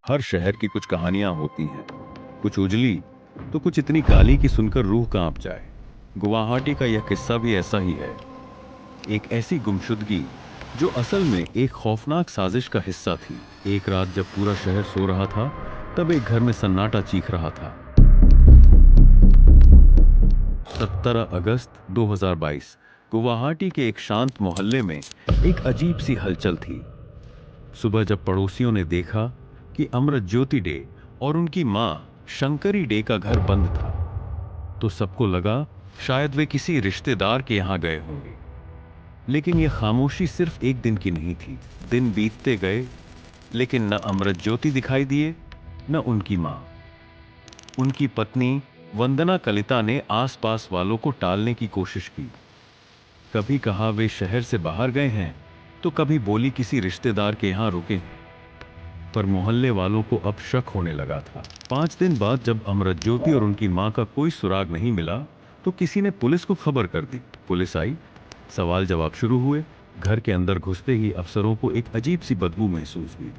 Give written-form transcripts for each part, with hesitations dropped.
हर शहर की कुछ कहानियां होती हैं, कुछ उजली तो कुछ इतनी काली कि सुनकर रूह कांप जाए। गुवाहाटी का यह किस्सा भी ऐसा ही है। एक ऐसी गुमशुदगी जो असल में एक खौफनाक साजिश का हिस्सा थी। एक रात जब पूरा शहर सो रहा था, तब एक घर में सन्नाटा चीख रहा था। 17 अगस्त 2022 गुवाहाटी के एक शांत मोहल्ले में एक अजीब सी हलचल थी। सुबह जब पड़ोसियों ने देखा कि अमृत ज्योति डे और उनकी मां शंकरी डे का घर बंद था, तो सबको लगा शायद वे किसी रिश्तेदार के यहां गए होंगे। लेकिन यह खामोशी सिर्फ एक दिन की नहीं थी। दिन बीतते गए, लेकिन न अमृत ज्योति दिखाई दिए, न उनकी मां। उनकी पत्नी वंदना कलिता ने आसपास वालों को टालने की कोशिश की। कभी कहा वे शहर से बाहर गए हैं, तो कभी बोली किसी रिश्तेदार के यहां रुके हैं। पर मोहल्ले वालों को अब शक होने लगा था। 5 दिन बाद जब अमृत ज्योति और उनकी मां का कोई सुराग नहीं मिला, तो किसी ने पुलिस को खबर कर दी। पुलिस आई, सवाल जवाब शुरू हुए। घर के अंदर घुसते ही अफसरों को एक अजीब सी बदबू महसूस हुई।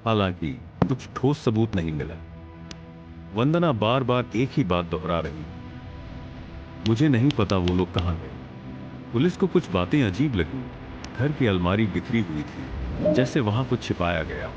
हालांकि कुछ ठोस सबूत नहीं मिला। वंदना बार बार एक ही बात दोहरा रही, मुझे नहीं पता वो लोग कहां गए। पुलिस को कुछ बातें अजीब लगी। घर की अलमारी बिखरी हुई थी, जैसे वहां कुछ छिपाया गया।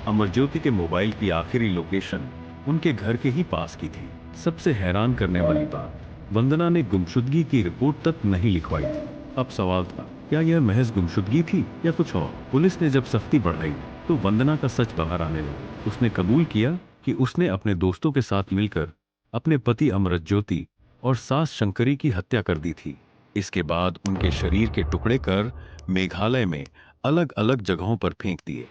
अमरज्योति के मोबाइल की आखिरी लोकेशन उनके घर के ही पास की थी। सबसे हैरान करने वाली बात, वंदना ने गुमशुदगी की रिपोर्ट तक नहीं लिखवाई थी। अब सवाल था, क्या यह महज गुमशुदगी थी या कुछ और? पुलिस ने जब सख्ती बढ़ाई, तो वंदना का सच बाहर आने लगा। उसने कबूल किया कि उसने अपने दोस्तों के साथ मिलकर अपने पति अमृत ज्योति और सास शंकरी की हत्या कर दी थी। इसके बाद उनके शरीर के टुकड़े कर मेघालय में अलग अलग जगहों पर फेंक दिए।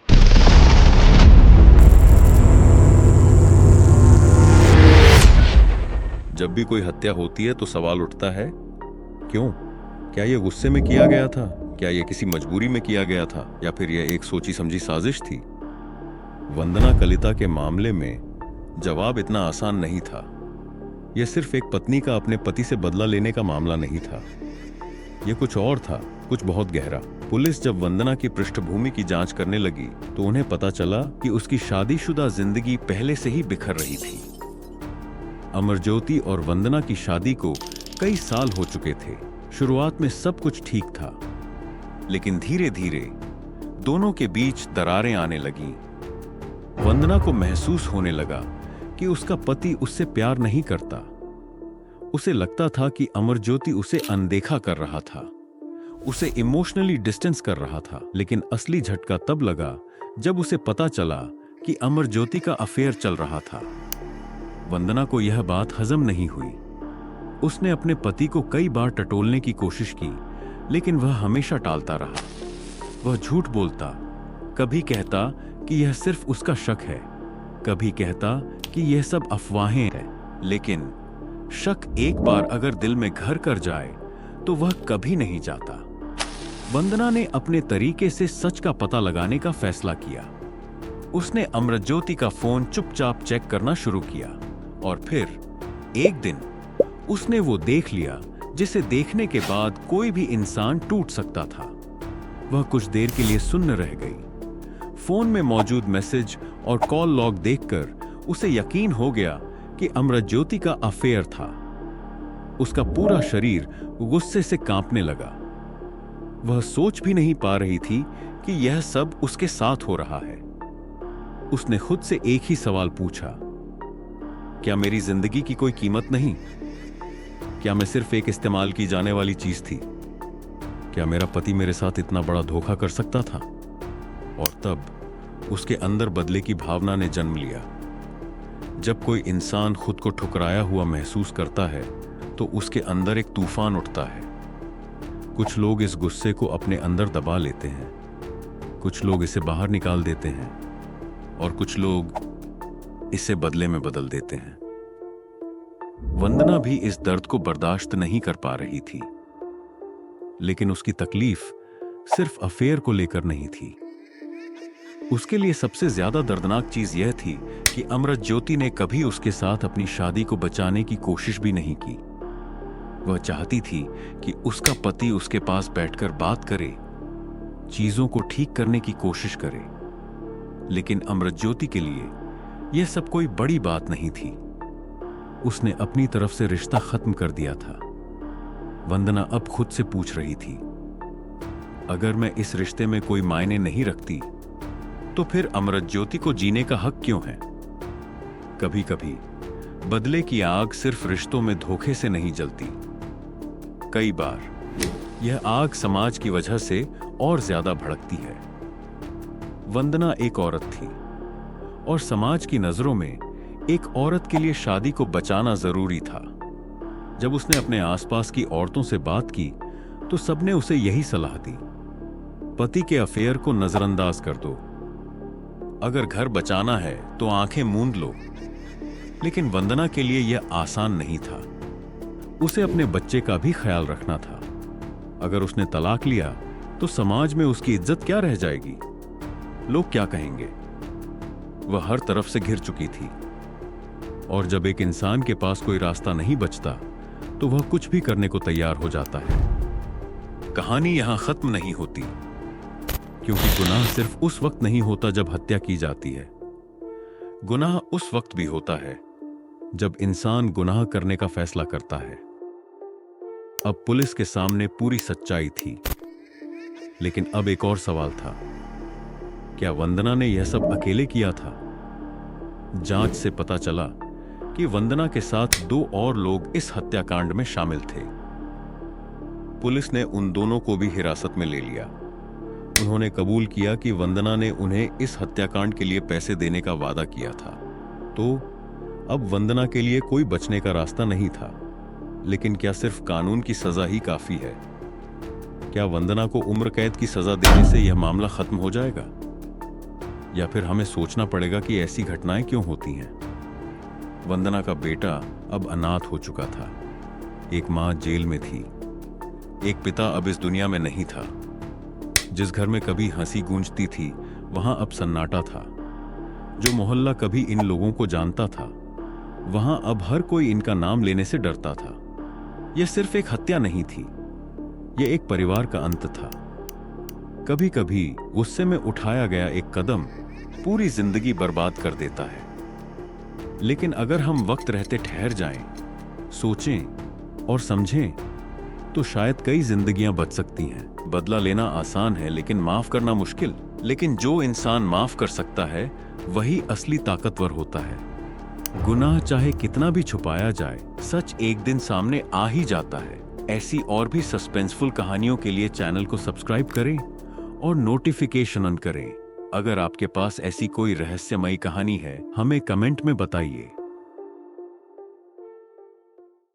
जब भी कोई हत्या होती है तो सवाल उठता है, क्यों? क्या यह गुस्से में किया गया था? क्या यह किसी मजबूरी में किया गया था, या फिर यह एक सोची समझी साजिश थी? वंदना कलिता के मामले में जवाब इतना आसान नहीं था। यह सिर्फ एक पत्नी का अपने पति से बदला लेने का मामला नहीं था। यह कुछ और था, कुछ बहुत गहरा। पुलिस जब वंदना की पृष्ठभूमि की जांच करने लगी, तो उन्हें पता चला कि उसकी शादीशुदा जिंदगी पहले से ही बिखर रही थी। अमरज्योति और वंदना की शादी को कई साल हो चुके थे। शुरुआत में सब कुछ ठीक था, लेकिन धीरे धीरे दोनों के बीच दरारें आने लगीं। वंदना को महसूस होने लगा कि उसका पति उससे प्यार नहीं करता। उसे लगता था कि अमरज्योति उसे अनदेखा कर रहा था, उसे इमोशनली डिस्टेंस कर रहा था। लेकिन असली झटका तब लगा जब उसे पता चला कि अमरज्योति का अफेयर चल रहा था। वंदना को यह बात हजम नहीं हुई। उसने अपने पति को कई बार टटोलने की कोशिश की, लेकिन वह हमेशा टालता रहा। वह झूठ बोलता, कभी कहता कि यह सिर्फ उसका शक है, कभी कहता कि यह सब अफवाहें हैं। लेकिन शक एक बार अगर दिल में घर कर जाए, तो वह कभी नहीं जाता। वंदना ने अपने तरीके से सच का पता लगाने का फैसला किया। उसने अमरज्योति का फोन चुपचाप चेक करना शुरू किया, और फिर एक दिन उसने वो देख लिया जिसे देखने के बाद कोई भी इंसान टूट सकता था। वह कुछ देर के लिए सुन्न रह गई। फोन में मौजूद मैसेज और कॉल लॉग देखकर उसे यकीन हो गया कि अमरज्योति का अफेयर था। उसका पूरा शरीर गुस्से से कांपने लगा। वह सोच भी नहीं पा रही थी कि यह सब उसके साथ हो रहा है। उसने खुद से एक ही सवाल पूछा, क्या मेरी जिंदगी की कोई कीमत नहीं? क्या मैं सिर्फ एक इस्तेमाल की जाने वाली चीज थी? क्या मेरा पति मेरे साथ इतना बड़ा धोखा कर सकता था? और तब उसके अंदर बदले की भावना ने जन्म लिया। जब कोई इंसान खुद को ठुकराया हुआ महसूस करता है, तो उसके अंदर एक तूफान उठता है। कुछ लोग इस गुस्से को अपने अंदर दबा लेते हैं, कुछ लोग इसे बाहर निकाल देते हैं, और कुछ लोग इसे बदले में बदल देते हैं। वंदना भी इस दर्द को बर्दाश्त नहीं कर पा रही थी, लेकिन उसकी तकलीफ सिर्फ अफेयर को लेकर नहीं थी। उसके लिए सबसे ज्यादा दर्दनाक चीज यह थी कि अमृत ज्योति ने कभी उसके साथ अपनी शादी को बचाने की कोशिश भी नहीं की। वह चाहती थी कि उसका पति उसके पास बैठकर बात करे, चीजों को ठीक करने की कोशिश करे। लेकिन अमृतज्योति के लिए यह सब कोई बड़ी बात नहीं थी। उसने अपनी तरफ से रिश्ता खत्म कर दिया था। वंदना अब खुद से पूछ रही थी, अगर मैं इस रिश्ते में कोई मायने नहीं रखती तो फिर अमृतज्योति को जीने का हक क्यों है? कभी कभी बदले की आग सिर्फ रिश्तों में धोखे से नहीं जलती, कई बार यह आग समाज की वजह से और ज्यादा भड़कती है। वंदना एक औरत थी और समाज की नजरों में एक औरत के लिए शादी को बचाना जरूरी था। जब उसने अपने आसपास की औरतों से बात की तो सबने उसे यही सलाह दी, पति के अफेयर को नजरअंदाज कर दो, अगर घर बचाना है तो आंखें मूंद लो। लेकिन वंदना के लिए यह आसान नहीं था। उसे अपने बच्चे का भी ख्याल रखना था। अगर उसने तलाक लिया तो समाज में उसकी इज्जत क्या रह जाएगी? लोग क्या कहेंगे? वह हर तरफ से घिर चुकी थी और जब एक इंसान के पास कोई रास्ता नहीं बचता तो वह कुछ भी करने को तैयार हो जाता है। कहानी यहां खत्म नहीं होती, क्योंकि गुनाह सिर्फ उस वक्त नहीं होता जब हत्या की जाती है। गुनाह उस वक्त भी होता है जब इंसान गुनाह करने का फैसला करता है। अब पुलिस के सामने पूरी सच्चाई थी, लेकिन अब एक और सवाल था, क्या वंदना ने यह सब अकेले किया था? जांच से पता चला कि वंदना के साथ 2 और लोग इस हत्याकांड में शामिल थे। पुलिस ने उन दोनों को भी हिरासत में ले लिया। उन्होंने कबूल किया कि वंदना ने उन्हें इस हत्याकांड के लिए पैसे देने का वादा किया था। तो अब वंदना के लिए कोई बचने का रास्ता नहीं था। लेकिन क्या सिर्फ कानून की सजा ही काफी है? क्या वंदना को उम्र कैद की सजा देने से यह मामला खत्म हो जाएगा? या फिर हमें सोचना पड़ेगा कि ऐसी घटनाएं क्यों होती हैं? वंदना का बेटा अब अनाथ हो चुका था। एक मां जेल में थी। एक पिता अब इस दुनिया में नहीं था। जिस घर में कभी हंसी गूंजती थी वहां अब सन्नाटा था। जो मोहल्ला कभी इन लोगों को जानता था वहां अब हर कोई इनका नाम लेने से डरता था। यह सिर्फ एक हत्या नहीं थी, यह एक परिवार का अंत था। कभी कभी गुस्से में उठाया गया एक कदम पूरी जिंदगी बर्बाद कर देता है। लेकिन अगर हम वक्त रहते ठहर जाएं, सोचें और समझें तो शायद कई जिंदगियां बच सकती हैं। बदला लेना आसान है लेकिन माफ करना मुश्किल। लेकिन जो इंसान माफ कर सकता है वही असली ताकतवर होता है। गुनाह चाहे कितना भी छुपाया जाए, सच एक दिन सामने आ ही जाता है। ऐसी और भी सस्पेंसफुल कहानियों के लिए चैनल को सब्सक्राइब करें और नोटिफिकेशन ऑन करें। अगर आपके पास ऐसी कोई रहस्यमयी कहानी है, हमें कमेंट में बताइए।